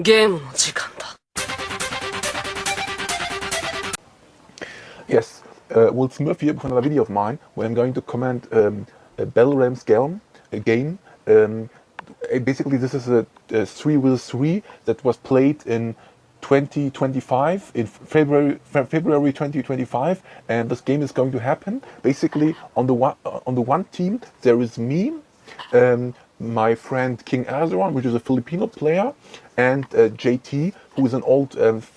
Yes, Will Smith here with another video of mine where I'm going to comment a Battle Rams game. Basically, this is a 3v3 that was played in 2025, in February 2025, and this game is going to happen. Basically, on the one team there is me, my friend King Azeron, which is a Filipino player, and JT, who is an old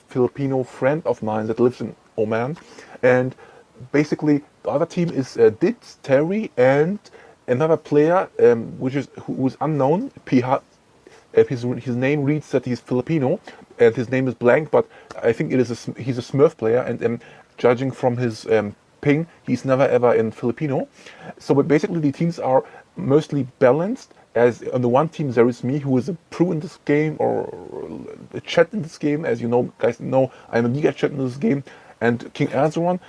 Filipino friend of mine that lives in Oman. And basically, the other team is Dits, Terry, and another player who is unknown. His name reads that he's Filipino, and his name is blank, but I think he's a Smurf player, and judging from his ping, he's never ever in Filipino. So but basically the teams are mostly balanced, as on the one team there is me, who is a pro in this game, or a chat in this game. As you know, guys know, I'm a mega chat in this game. And King Azeron,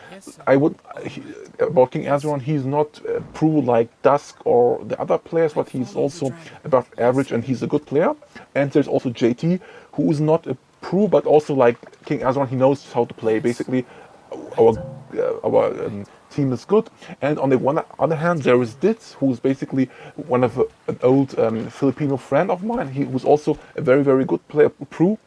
about King Azeron, he's not pro like Dusk or the other players, but he's also above average and he's a good player. And there's also JT, who is not a pro, but also like King Azeron, he knows how to play. Basically, our team is good. And on the other hand, there is Dits, who is basically one of an old Filipino friend of mine. He was also a very, very good player, pro,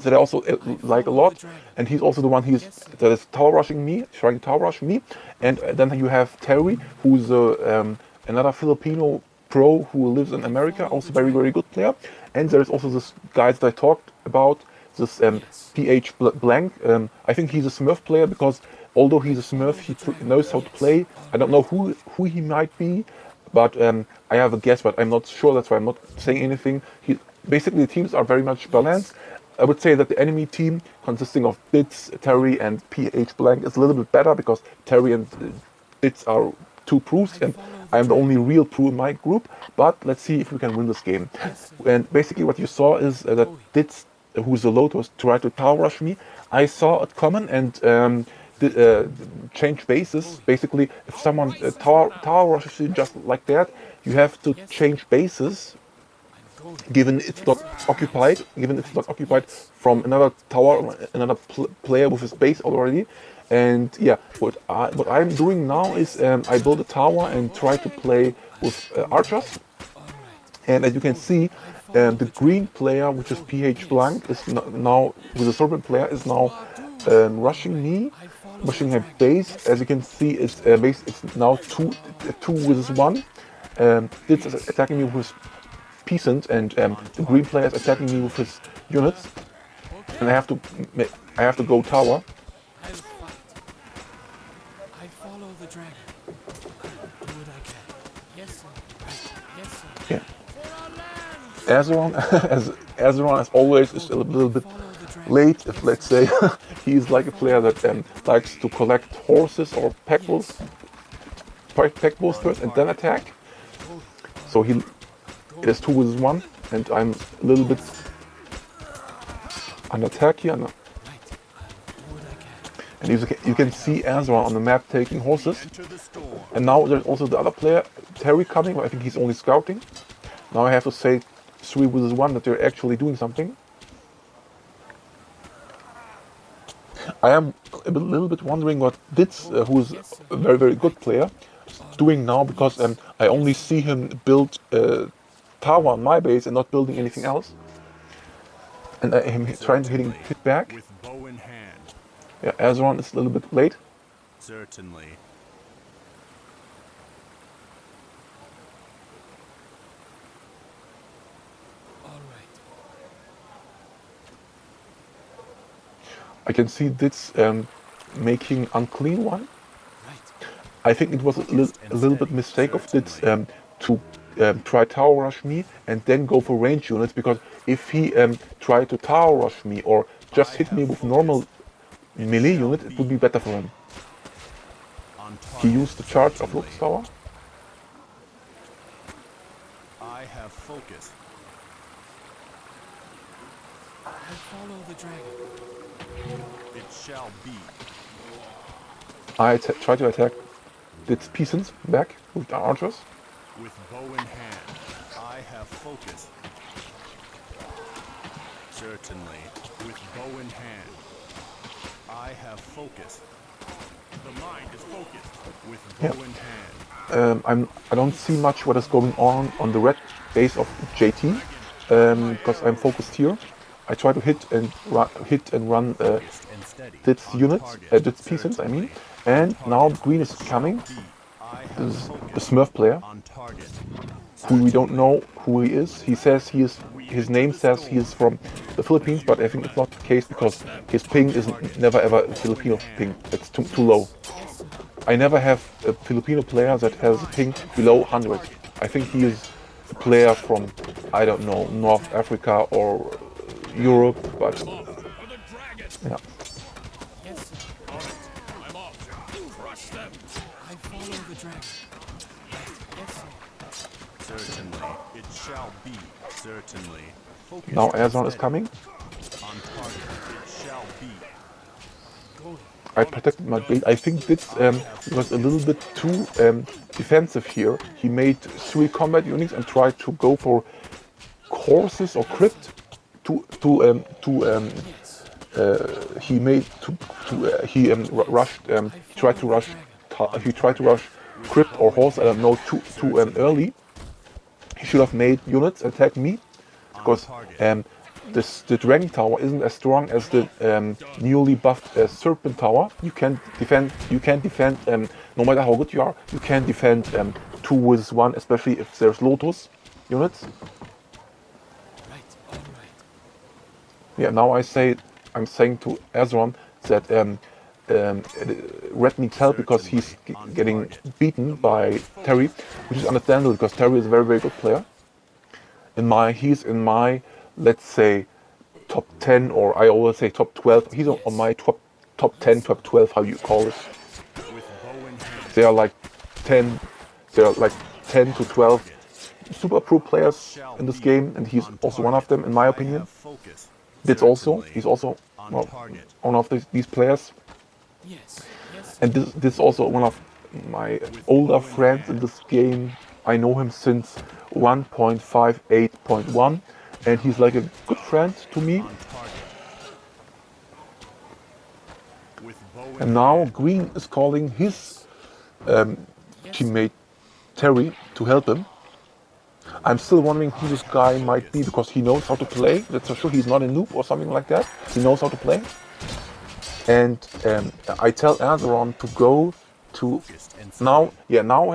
that I also like a lot, and he's also the one that is tower rushing me, trying to tower rush me. And then you have Terry, who's another Filipino pro who lives in America, also very, very good player. And there's also this guy that I talked about, this PH Blank. I think he's a Smurf player, because although he's a Smurf, he knows how to play. I don't know who he might be, but I have a guess, but I'm not sure. That's why I'm not saying anything. Basically, the teams are very much balanced. I would say that the enemy team, consisting of Dits, Terry, and PH Blank, is a little bit better, because Terry and Dits are two pros, and I'm the only real pro in my group. But let's see if we can win this game. And basically what you saw is that Dits, who's the load, was trying to tower rush me. I saw it coming and change bases. Basically, if someone tower rushes you just like that, you have to change bases, given it's not occupied from another tower, another player with his base already. And yeah, what I'm doing now is I build a tower and try to play with archers. And as you can see, the green player, which is PH Blank, is now with the serpent player, is now rushing me, pushing my base. As you can see, it's now two versus one. This is attacking me with his peasants, and the green player is attacking me with his units, and I have to go tower. I follow the dragon. Do what I can. Yes, sir. Yes, sir. Yeah. Azeron, as always, is a little bit late. If let's say he's like a player that likes to collect horses or pack bulls first and then attack. So it is 2 versus 1, and I'm a little bit under attack here. And you can see Azeron on the map taking horses. And now there's also the other player, Terry, coming, but I think he's only scouting. Now I have to say 3 versus 1, that they're actually doing something. I am a little bit wondering what Dits, who's a very, very good player, is doing now, because I only see him build tower on my base and not building anything else, and him trying to hit back. With bow in hand. Yeah, Azeron is a little bit late. Certainly. All right. I can see Dits making unclean one. I think it was a little bit mistake of Dits to try tower rush me and then go for range units, because if he tried to tower rush me or just hit me with normal melee unit, it would be better for him. He used the charge of Lux Tower. I have focus. I follow the dragon. It shall be. I try to attack its peasants back with the archers. With bow in hand, I have focus. Certainly, with bow in hand. I have focus. The mind is focused. With bow in hand. I don't see much what is going on the red base of JT because I'm focused here. I try to hit and run Focused and steady. dits On units, target. dits pieces, I mean. Certainly. And On now target. green is It coming. shall be. I have This is the focus. Smurf player, On target. who we don't Certainly. know who he is. He says his name says he is from the Philippines, but I think it's not the case because his ping is never ever a Filipino ping. It's too low. I never have a Filipino player that has a ping below 100. I think he is a player from, I don't know, North Africa or Europe, but yeah. Yes, sir. On it. I'm off. Crush them. I follow the dragon. Yes, sir. Certainly. It shall be. Certainly. Focus. Now and Azeron is steady. coming. On target. It shall be. Go. I protected my bait. I think this was a little bit too defensive here. He made 3 combat units and tried to go for horses or crypt. He tried to rush crypt or horse. I don't know, too early. He should have made units attack me because the dragon tower isn't as strong as the newly buffed serpent tower. You can't defend. No matter how good you are, you can't defend 2 versus 1, especially if there's Lotus units. Right. All right. Yeah. Now I'm saying to Azeron that Red needs help because he's getting beaten by Terry, which is understandable because Terry is a very very good player. He's in my, let's say, top 10, or I always say top 12. He's on my top 10, top 12, how you call it. They are like 10 to 12 super pro players in this game, and he's also one of them, in my opinion. He's also one of these players. Yes. Yes. And this is also one of my older friends in this game. I know him since 1.58.1, and he's like a good friend to me. And now Green is calling his teammate Terry to help him. I'm still wondering who this guy might be because he knows how to play. That's for sure. He's not a noob or something like that. He knows how to play. And I tell Azeron to go to now. Yeah, now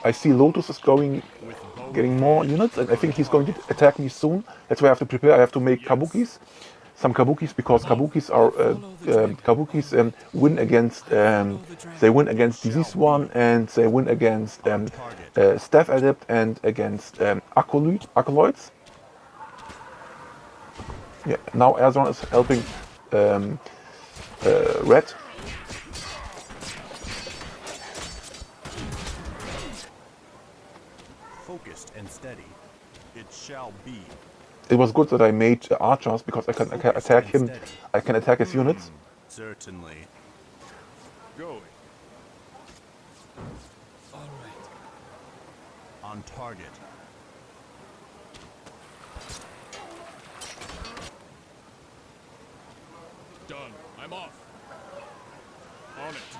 I see Lotus is getting more units, and I think he's going to attack me soon. That's why I have to prepare. I have to make kabukis, some kabukis, because kabukis win against they win against disease one, and they win against staff adept and against acolytes. Yeah, now Azeron is helping Red. Focused and steady. It shall be. It was good that I made archers because I can attack him. I can attack his units. Certainly. Going. All right. On target. Done. I'm off. On it.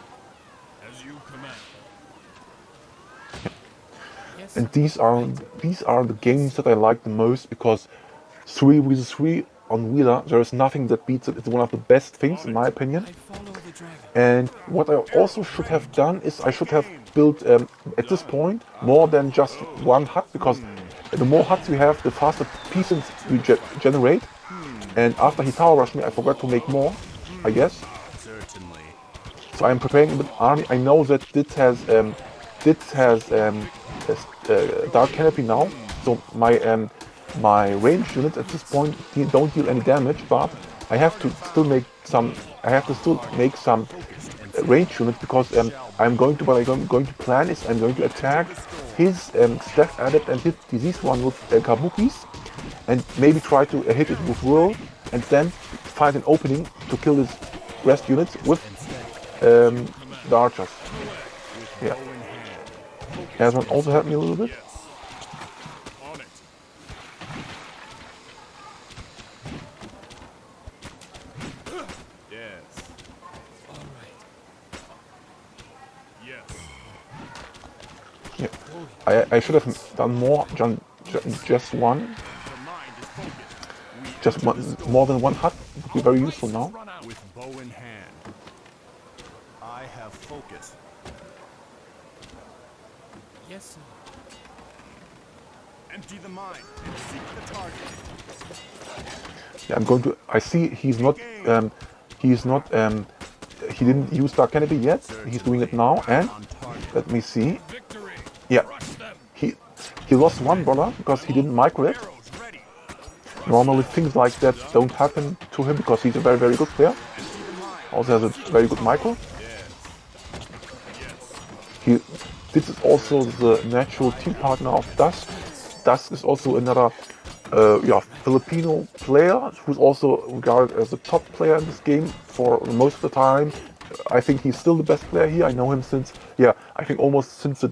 As you command. Yes. And these are the games that I like the most because 3 vs 3 on Wheeler, there is nothing that beats it. It's one of the best things in my opinion. I follow the dragon. And what I also should have done is I should have built at this point more than just one hut, because the more huts we have, the faster pieces we generate. And after he tower rushed me, I forgot to make more, I guess. Certainly. So I'm preparing a bit army. I know that Dits has Dark Canopy now, so my range units at this point don't deal any damage, but I have to still make some. I have to still make some range units because what I'm going to plan is I'm going to attack his staff adept and his disease one with kabukis, and maybe try to hit it with whirl, and then find an opening to kill his rest units with the archers. Yeah. Azeron also helped me a little bit. On it. I should have done more, just one, The mind is focused. We just enter one, the storm more than one hut would be very useful Race has now. run out. with bow in hand. I have focus. Yes, sir. Empty the mind and seek the target. Yeah, I'm going to. I see he's not. He didn't use Dark Canopy yet. He's doing it now, and On target. let me see. Victory. Yeah, Crush them. he lost one brother because he didn't micro it. Arrows ready. Normally things like that don't happen to him because he's a very, very good player. Empty the mind. Also has a very good micro. He, this is also the natural team partner of Dusk. Dusk is also another Filipino player who's also regarded as a top player in this game for most of the time. I think he's still the best player here. I know him since, I think almost since the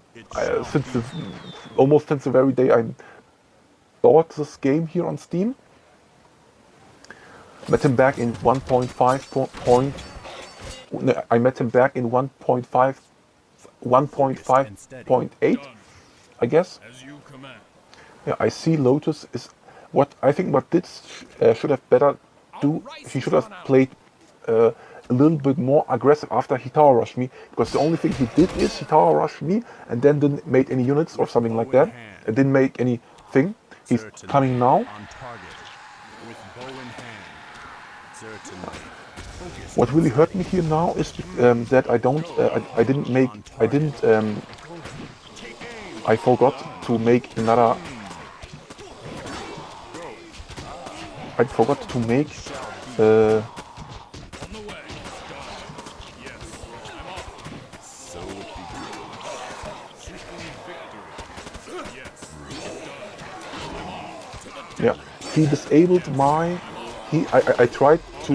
very day I bought this game here on Steam. Met him back in 1.5 I met him back in 1.5.8, I guess. As you command. Yeah, I see Lotus is what I think what Dits should have better do. He should have played a little bit more aggressive after he tower rushed me, because the only thing he did is he tower rushed me and then didn't make any units or something like that. It didn't make anything. He's coming now. On target. With bow in hand. Certainly. Focus. What really hurt me here now is that I forgot to make another. I forgot to make. On the way. Yes. I'm off. So it begins. Seeking victory. Yes. Yeah, he disabled my. I tried to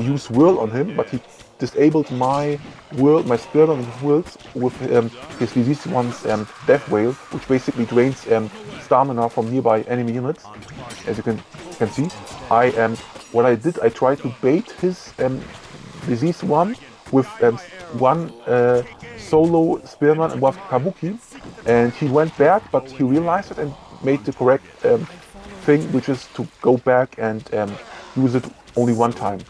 use whirl on him, but he disabled my whirl, my spirit on whirls with his disease one's death whale, which basically drains stamina from nearby enemy units. As you can see, what I did, I tried to bait his disease one with one solo spearman and one kabuki, and he went back, but he realized it and made the correct thing, which is to go back and use it only one time. As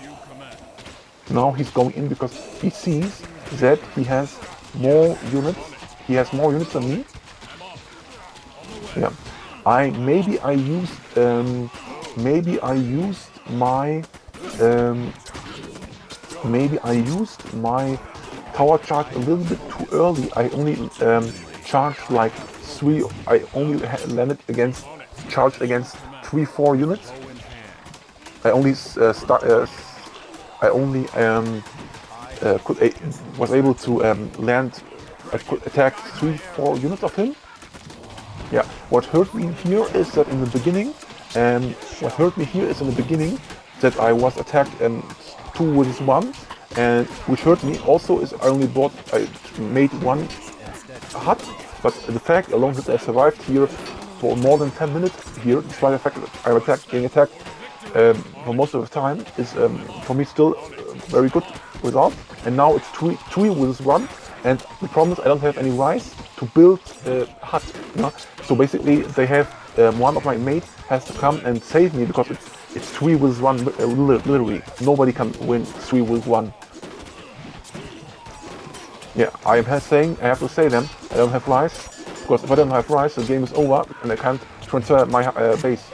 you command. Now he's going in because he sees that he has more units. He has more units than me. Yeah, maybe I used my tower charge a little bit too early. I only charged like 3. I only landed charged against 3-4 units. I only was able to land. I could attack 3-4 units of him. Yeah. What hurt me here is that in the beginning, that I was attacked 2 with 1, and which hurt me also is I made 1 hut, but the fact along that I survived here for more than 10 minutes here, despite the fact that I'm getting attacked for most of the time, is for me still a very good result. And now it's 3 with 1, and the problem is I don't have any rice to build a hut. You know? So basically, they have one of my mates has to come and save me because it's 3 with 1 literally. Nobody can win 3 with 1. Yeah, I am saying I have to say them. I don't have rice because if I don't have rice, the game is over and I can't transfer my base.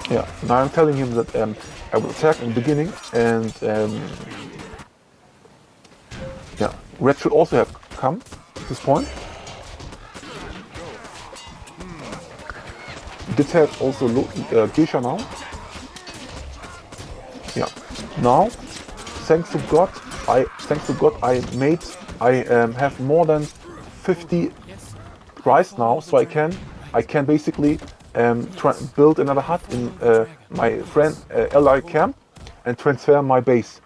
Yeah, now I'm telling him that I will attack in the beginning, and yeah, red should also have come at this point. Did have also Geisha now. Yeah, now thanks to God I have more than 50 rice now, so I can basically build another hut in my friend ally camp and transfer my base.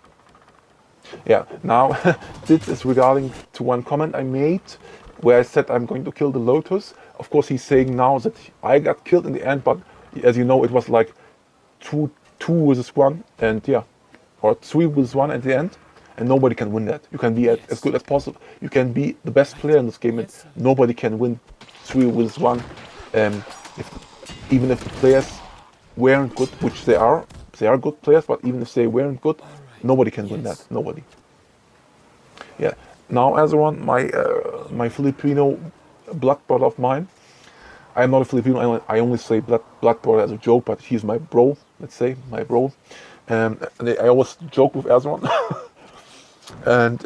Yeah, now this is regarding to one comment I made where I said I'm going to kill the Lotus. Of course, he's saying now that I got killed in the end, but as you know, it was like 2 versus 1, and yeah, or 3 versus 1 at the end. and nobody can win that. You can be as good as possible. You can be the best player in this game, and nobody can win 3-1. Even if the players weren't good, which they are good players, but even if they weren't good, nobody can win that. Nobody. Yeah. Now Azeron, my Filipino blood brother of mine. I am not a Filipino. I only say blood brother as a joke, but he's my bro. Let's say my bro. And I always joke with Azeron. And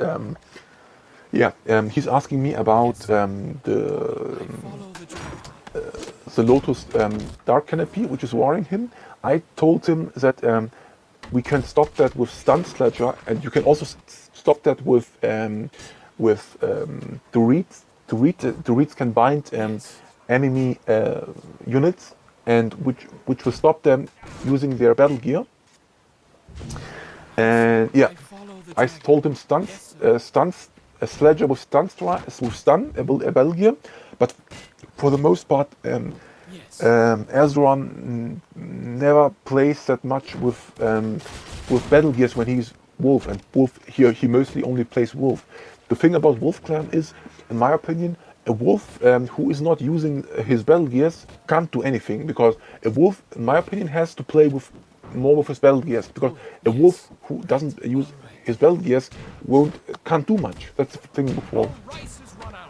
he's asking me about the Lotus Dark Canopy, which is worrying him. I told him that we can stop that with Stun Sledger, and you can also stop that with the reeds. The reeds can bind enemy units, and which will stop them using their battle gear. And yeah, I told him stuns a Sledger with stun a battle gear, but for the most part, Azeron never plays that much with battle gears when he's Wolf, and Wolf here he mostly only plays Wolf. The thing about Wolf Clan is, in my opinion, a Wolf who is not using his battle gears can't do anything, because a Wolf, in my opinion, has to play more with his battle gears, because a Wolf who doesn't use his battle gears can't do much. That's the thing with Wolf.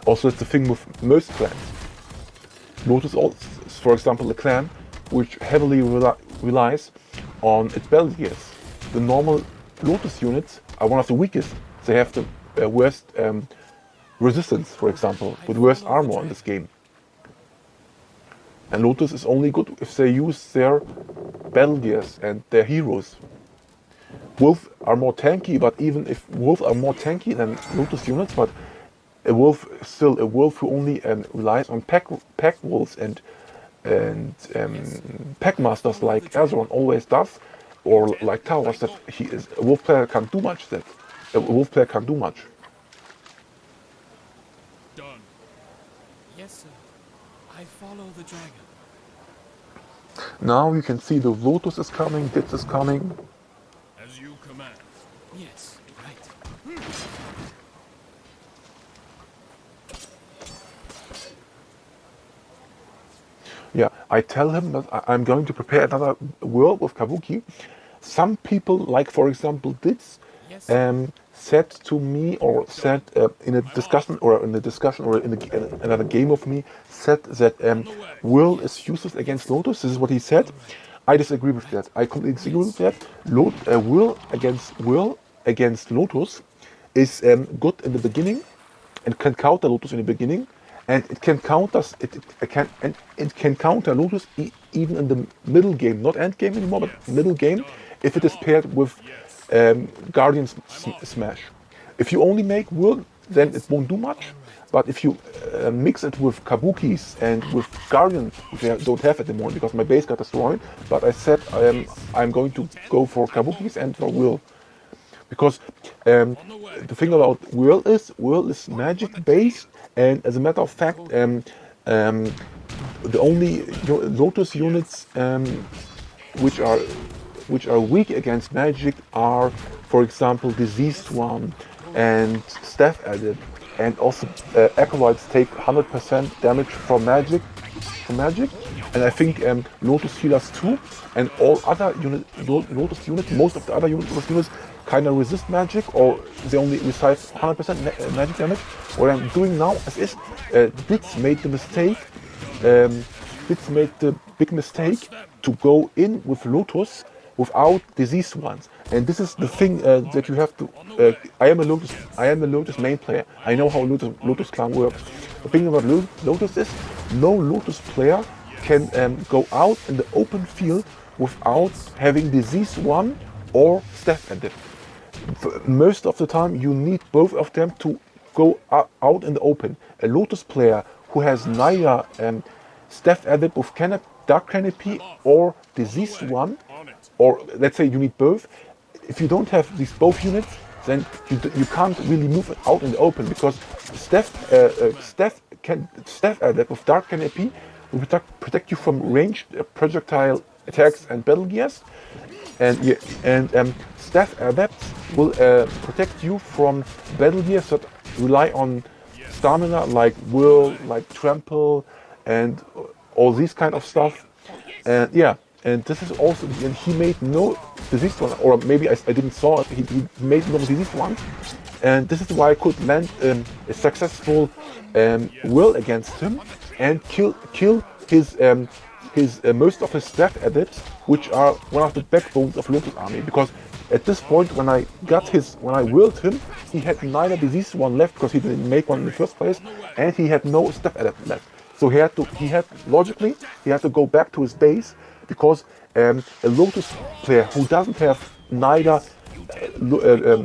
Also, that's the thing with most clans. Lotus, for example, a clan which heavily relies on its battle gears. The normal Lotus units are one of the weakest. They have the worst resistance, for example, with worst armor in this game. And Lotus is only good if they use their battle gears and their heroes. Wolf are more tanky, but even if Wolf are more tanky than Lotus units, but a Wolf is still a Wolf who only relies on pack wolves and pack masters like Azeron always does, or like towers, that a Wolf player can't do much. Done. Yes, sir. I follow the dragon. Now you can see the Lotus is coming, Dits is coming. As you command. Yes, right. Yeah, I tell him that I'm going to prepare another world with Kabuki. Some people, like for example Dits, said to me, or said in a discussion or in another game of me, said that Will is useless against Lotus. This is what he said. I disagree with that. I completely disagree with that. Will against Lotus is good in the beginning and can counter Lotus in the beginning, and it can counter Lotus even in the middle game, not end game anymore, but middle game, if it is paired with Guardian Smash. If you only make Will, then it won't do much. But if you mix it with Kabukis and with Guardian, which I don't have anymore because my base got destroyed, but I said I'm going to go for Kabukis and for Will. Because the thing about Will is magic based, and as a matter of fact, the only Lotus units which are weak against magic are, for example, Diseased One and Staff Added, and also Acolytes take 100% damage from magic, and I think Lotus Healers too, and all other Lotus units, most of the other Lotus units kind of resist magic, or they only receive 100% magic damage. What I'm doing now is Dits made the mistake. Dits made the big mistake to go in with Lotus without Diseased Ones, and this is the thing that you have to. I am a Lotus main player. I know how Lotus clan works. The thing about Lotus is no Lotus player can go out in the open field without having Diseased One or Staff Added. Most of the time you need both of them to go out in the open. A Lotus player who has neither Staff Added with Dark Canopy or Diseased One, or let's say you need both. If you don't have these both units, then you can't really move it out in the open, because Staff Added with Dark Canopy will protect you from ranged projectile attacks and battle gears. And yeah, and staff adepts will protect you from battle gears that rely on stamina, like whirl, like trample, and all these kind of stuff. And yeah, and this is also, and he made no diseased one, or maybe I didn't saw it. He made no diseased one, and this is why I could land a successful will against him and kill his most of his staff adepts, which are one of the backbones of Lotus army. Because at this point, when I willed him, he had neither diseased one left because he didn't make one in the first place, and he had no staff adept left. So he had to go back to his base, because a Lotus player who doesn't have neither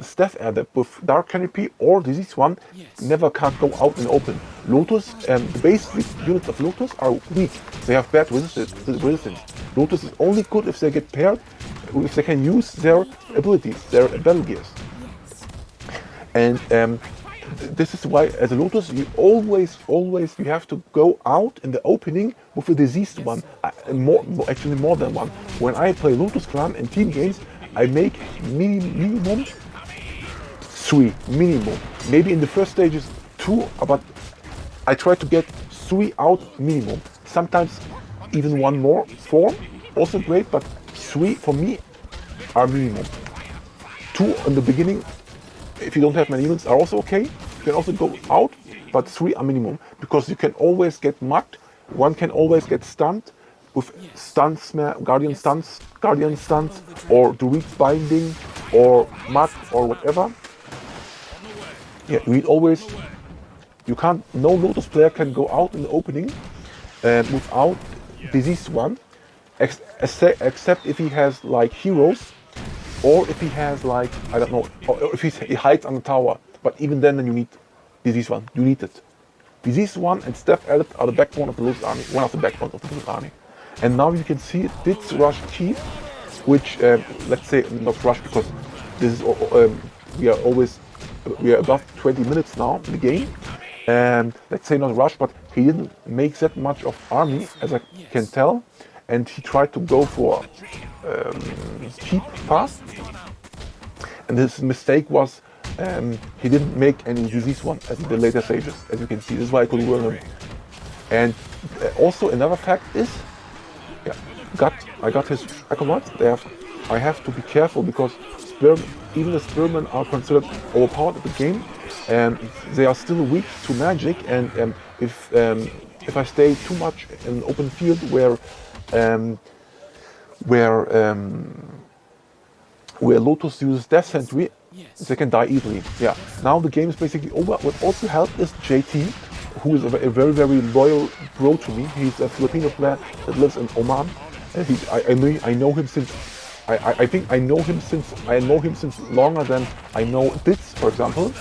staff adept with dark canopy or disease one never can't go out in the open. Lotus, the basic units of Lotus are weak. They have bad resistance. Lotus is only good if they get paired, if they can use their abilities, their battle gears. And this is why, as a Lotus, you always you have to go out in the opening with a diseased one, actually more than one. When I play Lotus Clan in team games, I make minimum 3, minimum. Maybe in the first stages 2, but I try to get 3 out minimum. Sometimes even 1 more, 4, also great, but 3 for me are minimum. 2 in the beginning, if you don't have many units, are also okay. You can also go out, but 3 are minimum, because you can always get mugged. One can always get stunned with stunts, guardian stunts, or Druid's binding, or mud, or whatever. Yeah, you can't. No Lotus player can go out in the opening without diseased one, except if he has like heroes, or if he has like, I don't know, or if he hides on the tower. But even then you need disease one. You need it. Disease one and staff adept are the backbone of the Lotus army. One of the backbones of the Lotus army. And now you can see dits rush T, which let's say not rush, because this is we are above 20 minutes now in the game. And let's say not rush, but he didn't make that much of army, as I can tell, and he tried to go for keep fast. And his mistake was he didn't make any disease one at the later stages, as you can see. This is why I could whirl him. And also another fact is, I got his acolytes. I have to be careful, because even the spearmen are considered overpowered at the game, and they are still weak to magic. And if I stay too much in an open field where Lotus uses Death Sentry, they can die easily. Yeah. Now the game is basically over. What also helped is JT, who is a very, very loyal bro to me. He's a Filipino player that lives in Oman. And I know him since I know him since longer than I know Dits, for example.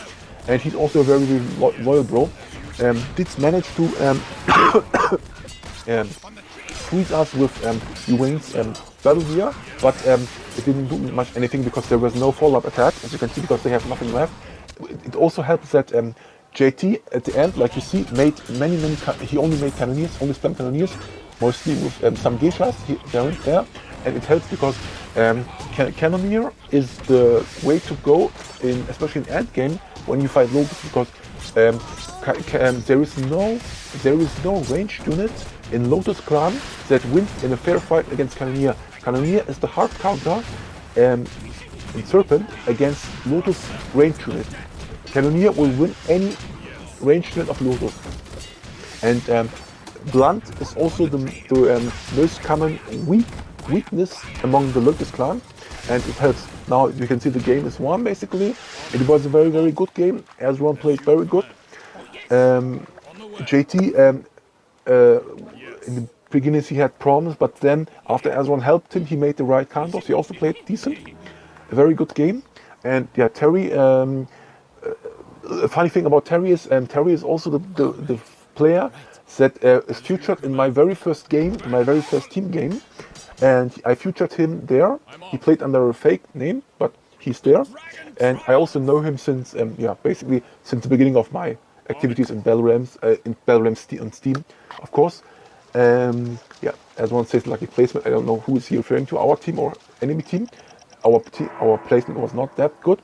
And he's also a very, very loyal bro. Dits managed to freeze us with Yuwang's battle gear, but it didn't do much anything, because there was no follow-up attack, as you can see, because they have nothing left. It also helps that JT at the end, like you see, made many. He only made cannoneers, only spam cannoneers, mostly with some geishas there, and it helps because cannoneer is the way to go especially in end game when you fight Lotus, because there is no ranged unit in Lotus Clan that wins in a fair fight against Cannoneer. Cannoneer is the hard counter in Serpent against Lotus ranged unit. Cannoneer will win any ranged unit of Lotus. And Blunt is also the most common weakness among the Lotus Clan, and it helps. Now you can see the game is won basically. It was a very, very good game. Azeron played very good. JT in the beginning he had problems, but then after Azeron helped him, he made the right counters. He also played decent, a very good game. And yeah, Terry. A funny thing about Terry is also the player that is featured in my very first game, my very first team game, and I featured him there. He played under a fake name, but he's there, and I also know him since basically since the beginning of my activities in Battle Realms on Steam, of course. yeah, as one says, lucky placement. I don't know who is he referring to, our team or enemy team. Our placement was not that good.